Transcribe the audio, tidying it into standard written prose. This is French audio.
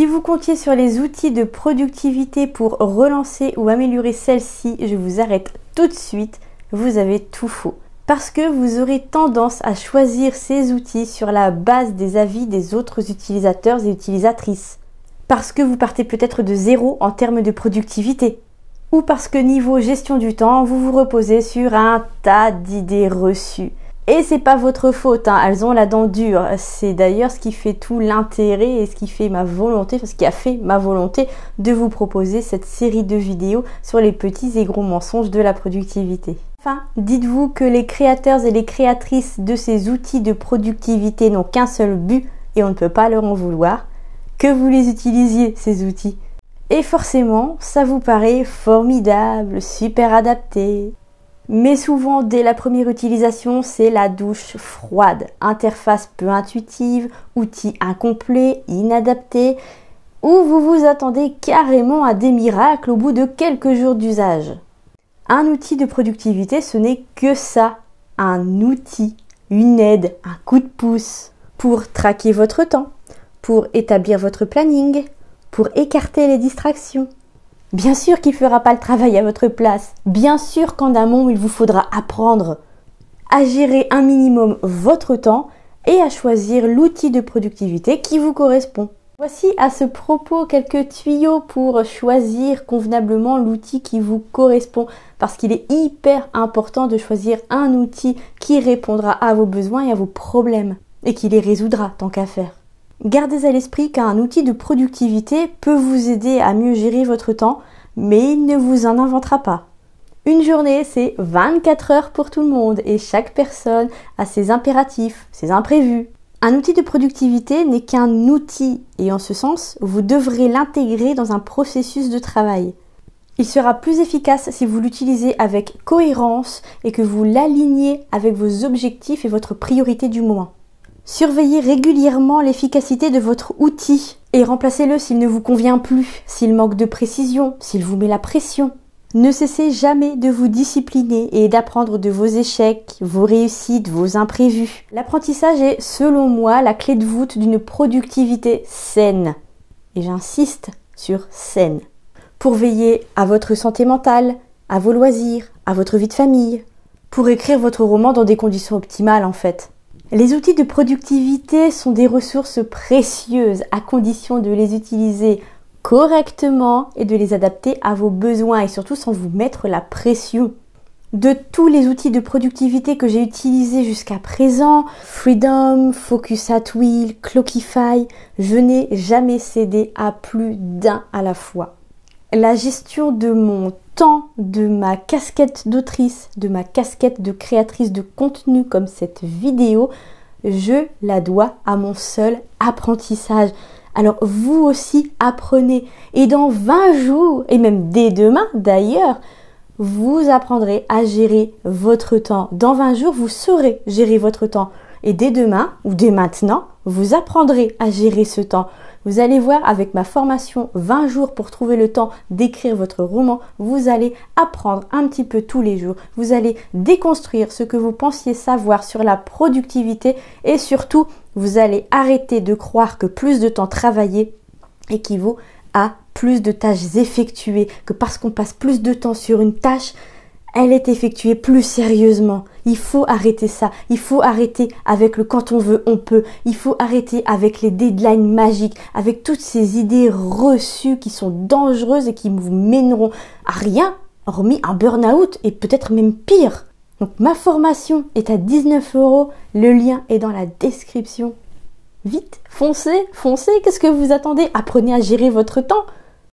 Si vous comptiez sur les outils de productivité pour relancer ou améliorer celle-ci, je vous arrête tout de suite, vous avez tout faux. Parce que vous aurez tendance à choisir ces outils sur la base des avis des autres utilisateurs et utilisatrices. Parce que vous partez peut-être de zéro en termes de productivité. Ou parce que niveau gestion du temps, vous vous reposez sur un tas d'idées reçues. Et c'est pas votre faute, hein, elles ont la dent dure. C'est d'ailleurs ce qui fait tout l'intérêt et ce qui fait ma volonté, ce qui a fait ma volonté de vous proposer cette série de vidéos sur les petits et gros mensonges de la productivité. Enfin, dites-vous que les créateurs et les créatrices de ces outils de productivité n'ont qu'un seul but et on ne peut pas leur en vouloir, que vous les utilisiez ces outils. Et forcément, ça vous paraît formidable, super adapté. Mais souvent, dès la première utilisation, c'est la douche froide. Interface peu intuitive, outils incomplets, inadaptés, ou vous vous attendez carrément à des miracles au bout de quelques jours d'usage. Un outil de productivité, ce n'est que ça, un outil, une aide, un coup de pouce pour traquer votre temps, pour établir votre planning, pour écarter les distractions. Bien sûr qu'il ne fera pas le travail à votre place. Bien sûr qu'en amont, il vous faudra apprendre à gérer un minimum votre temps et à choisir l'outil de productivité qui vous correspond. Voici à ce propos quelques tuyaux pour choisir convenablement l'outil qui vous correspond parce qu'il est hyper important de choisir un outil qui répondra à vos besoins et à vos problèmes et qui les résoudra tant qu'à faire. Gardez à l'esprit qu'un outil de productivité peut vous aider à mieux gérer votre temps, mais il ne vous en inventera pas. Une journée, c'est 24 heures pour tout le monde et chaque personne a ses impératifs, ses imprévus. Un outil de productivité n'est qu'un outil et en ce sens, vous devrez l'intégrer dans un processus de travail. Il sera plus efficace si vous l'utilisez avec cohérence et que vous l'alignez avec vos objectifs et votre priorité du moment. Surveillez régulièrement l'efficacité de votre outil et remplacez-le s'il ne vous convient plus, s'il manque de précision, s'il vous met la pression. Ne cessez jamais de vous discipliner et d'apprendre de vos échecs, vos réussites, vos imprévus. L'apprentissage est, selon moi, la clé de voûte d'une productivité saine. Et j'insiste sur saine. Pour veiller à votre santé mentale, à vos loisirs, à votre vie de famille. Pour écrire votre roman dans des conditions optimales en fait. Les outils de productivité sont des ressources précieuses à condition de les utiliser correctement et de les adapter à vos besoins et surtout sans vous mettre la pression. De tous les outils de productivité que j'ai utilisés jusqu'à présent, Freedom, Focus at Will, Clockify, je n'ai jamais cédé à plus d'un à la fois. La gestion de mon temps, de ma casquette d'autrice, de ma casquette de créatrice de contenu comme cette vidéo, je la dois à mon seul apprentissage. Alors vous aussi apprenez et dans 20 jours, et même dès demain d'ailleurs, vous apprendrez à gérer votre temps. Dans 20 jours, vous saurez gérer votre temps. Et dès demain ou dès maintenant, vous apprendrez à gérer ce temps. Vous allez voir avec ma formation 20 jours pour trouver le temps d'écrire votre roman, vous allez apprendre un petit peu tous les jours. Vous allez déconstruire ce que vous pensiez savoir sur la productivité et surtout, vous allez arrêter de croire que plus de temps travaillé équivaut à plus de tâches effectuées, que parce qu'on passe plus de temps sur une tâche, elle est effectuée plus sérieusement. Il faut arrêter ça. Il faut arrêter avec le quand on veut, on peut. Il faut arrêter avec les deadlines magiques, avec toutes ces idées reçues qui sont dangereuses et qui vous mèneront à rien, hormis un burn-out et peut-être même pire. Donc ma formation est à 19 €. Le lien est dans la description. Vite, foncez, qu'est-ce que vous attendez? Apprenez à gérer votre temps.